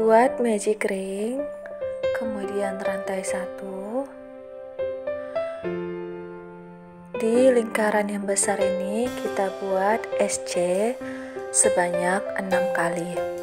Buat magic ring, kemudian rantai 1. Di lingkaran yang besar ini kita buat SC sebanyak 6 kali.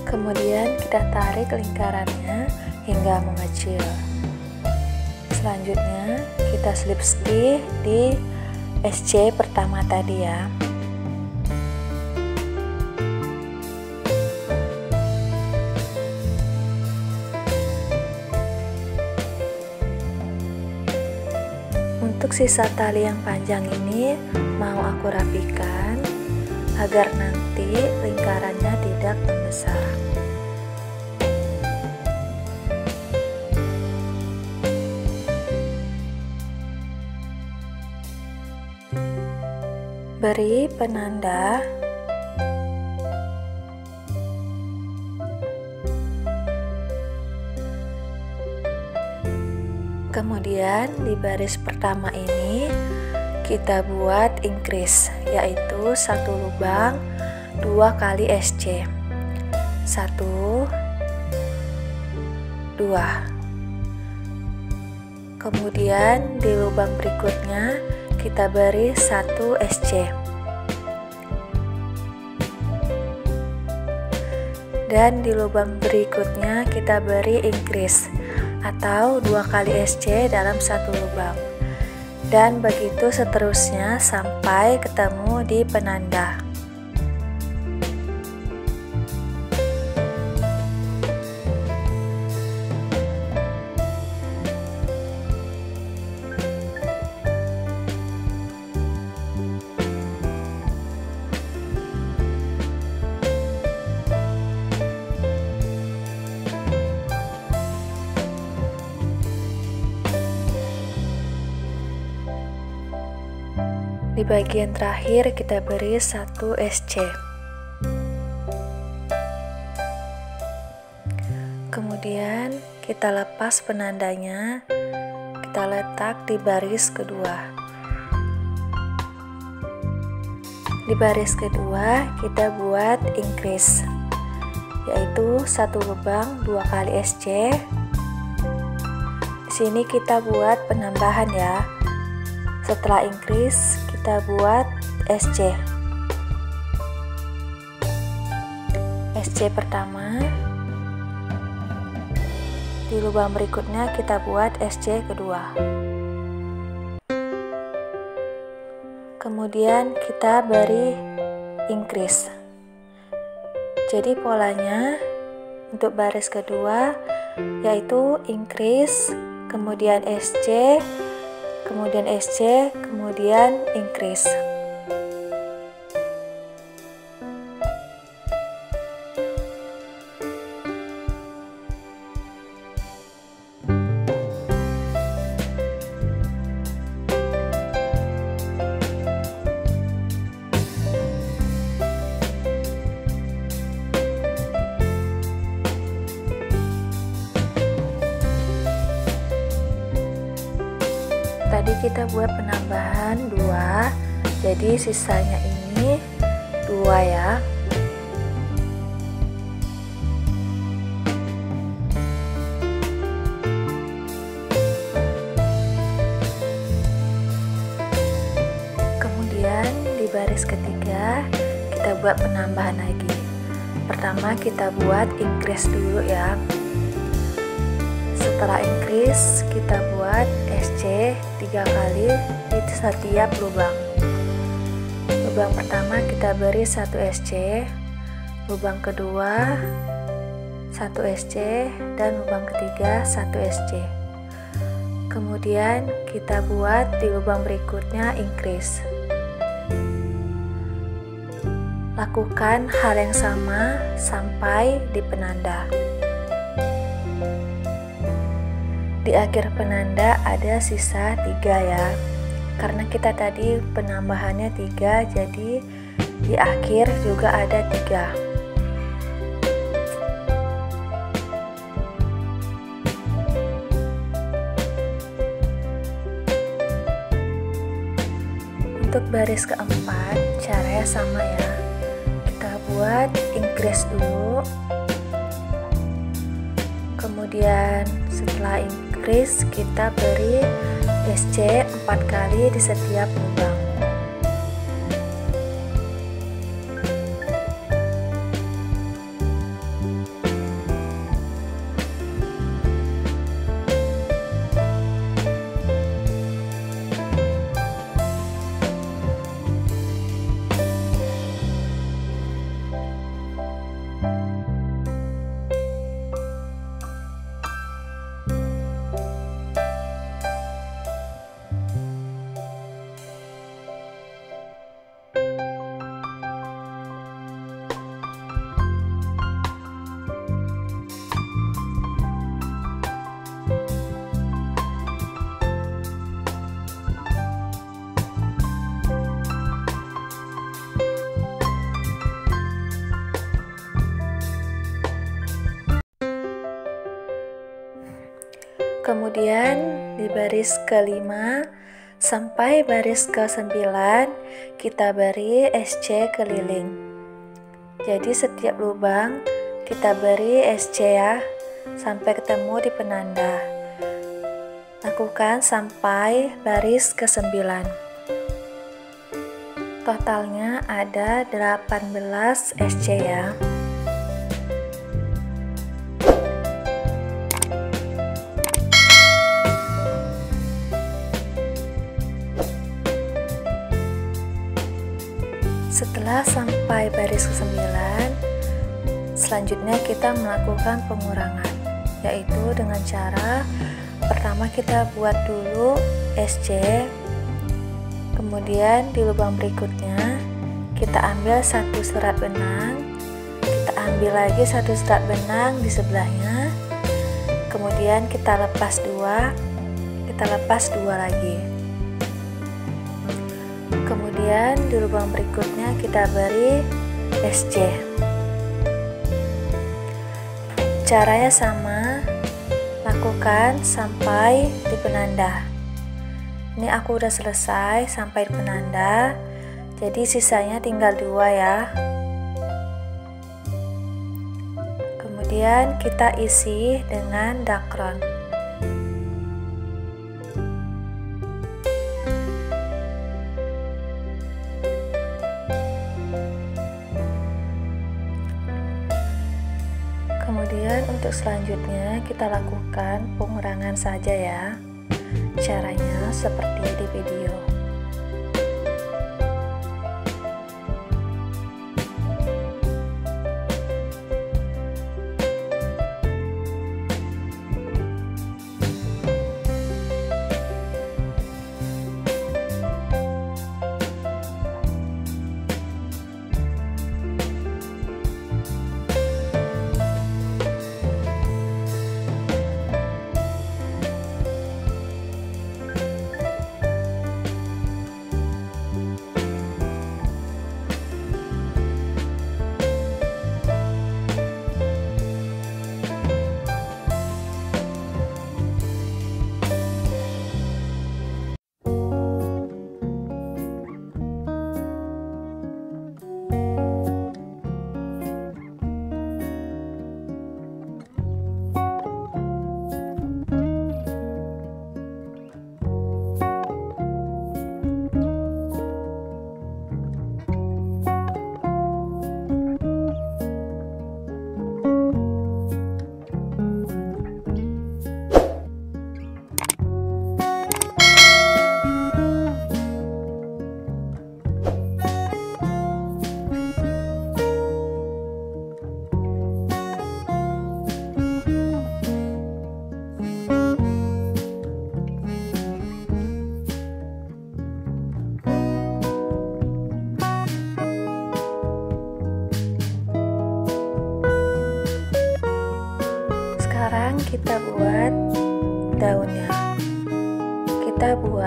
Kemudian kita tarik lingkarannya hingga mengecil. Selanjutnya kita slip stitch di SC pertama tadi ya. Untuk sisa tali yang panjang ini mau aku rapikan agar nanti lingkarannya tidak membesar. Beri penanda. Kemudian di baris pertama ini kita buat increase, yaitu 1 lubang 2 kali SC. 1 2. Kemudian di lubang berikutnya kita beri 1 SC. Dan di lubang berikutnya kita beri increase atau 2 kali SC dalam 1 lubang. Dan begitu seterusnya sampai ketemu di penanda. Di bagian terakhir kita beri 1 SC. Kemudian kita lepas penandanya, kita letak di baris kedua. Di baris kedua kita buat increase, yaitu 1 lubang 2 kali SC. Di sini kita buat penambahan ya. Setelah increase kita buat SC. SC pertama. Di lubang berikutnya kita buat SC kedua. Kemudian kita beri increase. Jadi polanya untuk baris kedua yaitu increase, kemudian SC, kemudian SC, kemudian increase. Tadi kita buat penambahan 2, jadi sisanya ini 2 ya. Kemudian di baris ketiga kita buat penambahan lagi. Pertama kita buat increase dulu ya. Setelah increase kita buat SC 3 kali di setiap lubang. Lubang pertama kita beri 1 SC, lubang kedua 1 SC, dan lubang ketiga 1 SC. Kemudian kita buat di lubang berikutnya increase. Lakukan hal yang sama sampai di penanda. Di akhir penanda ada sisa 3 ya. Karena kita tadi penambahannya 3, jadi di akhir juga ada 3. Untuk baris keempat, caranya sama ya. Kita buat increase dulu. Kemudian setelah increase kita beri SC 4 kali di setiap lubang. Kemudian di baris ke-5 sampai baris ke-9 kita beri SC keliling. Jadi setiap lubang kita beri SC ya, sampai ketemu di penanda. Lakukan sampai baris ke-9. Totalnya ada 18 SC ya. Setelah sampai baris ke-9, selanjutnya kita melakukan pengurangan, yaitu dengan cara pertama kita buat dulu SC, kemudian di lubang berikutnya kita ambil satu serat benang, kita ambil lagi satu serat benang di sebelahnya, kemudian kita lepas 2, kita lepas 2 lagi. Kemudian di lubang berikutnya kita beri SC. Caranya sama, lakukan sampai di penanda. Ini aku udah selesai sampai di penanda, jadi sisanya tinggal 2 ya. Kemudian kita isi dengan dakron. Kemudian untuk selanjutnya kita lakukan pengurangan saja ya. Caranya seperti di video. Sekarang kita buat daun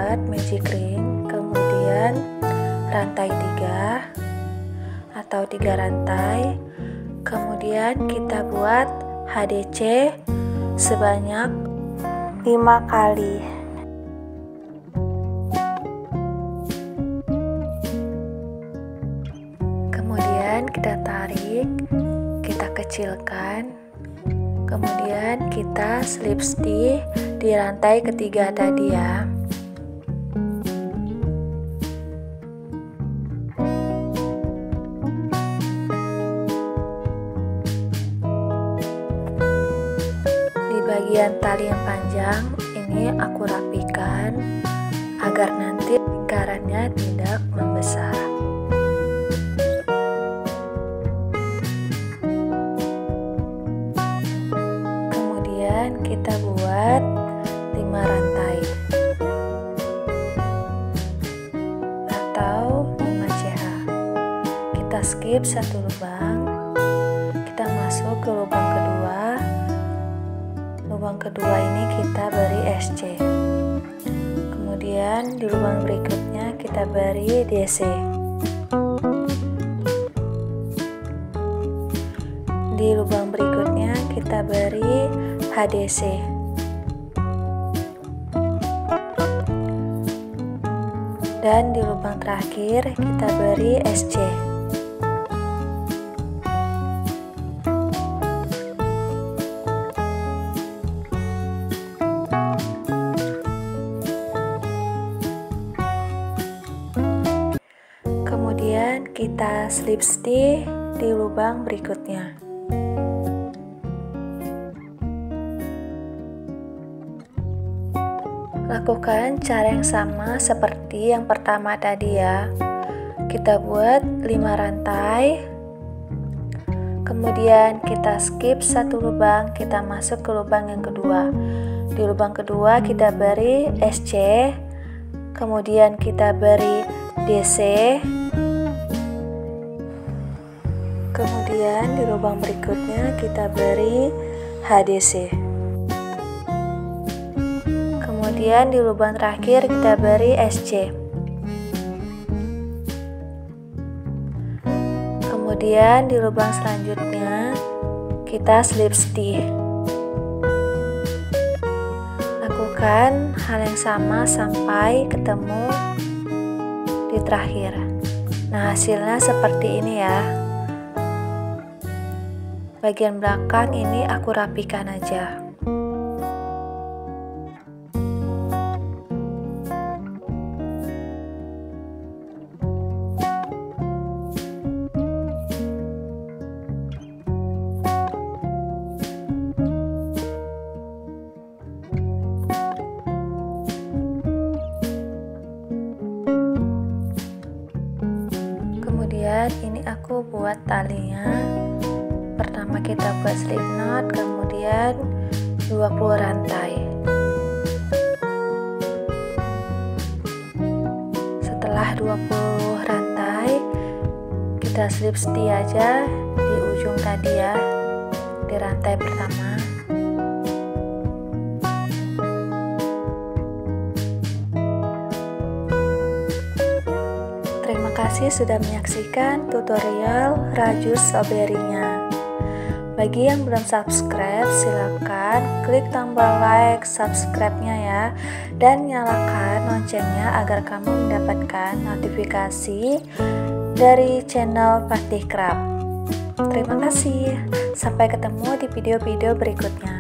buat magic ring, kemudian rantai 3 atau 3 rantai, kemudian kita buat HDC sebanyak 5 kali. Kemudian kita tarik, kita kecilkan, kemudian kita slip stitch di rantai ketiga tadi ya. Bagian tali yang panjang ini aku rapikan agar nanti lingkarannya tidak membesar. Kemudian kita buat 5 rantai atau 5 CH. Kita skip 1 lubang, kita masuk ke lubang kedua. Lubang kedua ini kita beri SC, kemudian di lubang berikutnya kita beri DC, di lubang berikutnya kita beri HDC, dan di lubang terakhir kita beri SC. Kemudian kita slip stitch di lubang berikutnya. Lakukan cara yang sama seperti yang pertama tadi ya. Kita buat 5 rantai, kemudian kita skip 1 lubang, kita masuk ke lubang yang kedua. Di lubang kedua kita beri SC, kemudian kita beri DC, kemudian di lubang berikutnya kita beri HDC, kemudian di lubang terakhir kita beri SC, kemudian di lubang selanjutnya kita slip stitch. Lakukan hal yang sama sampai ketemu di terakhir. Nah, hasilnya seperti ini ya. Bagian belakang ini aku rapikan aja. Kemudian ini aku buat talinya. Pertama kita buat slip knot, kemudian 20 rantai. Setelah 20 rantai, kita slip stitch aja di ujung tadi ya, di rantai pertama. Terima kasih sudah menyaksikan tutorial rajut strawberry-nya. Bagi yang belum subscribe, silakan klik tombol like subscribe-nya ya, dan nyalakan loncengnya agar kamu mendapatkan notifikasi dari channel Patih Craft. Terima kasih, sampai ketemu di video-video berikutnya.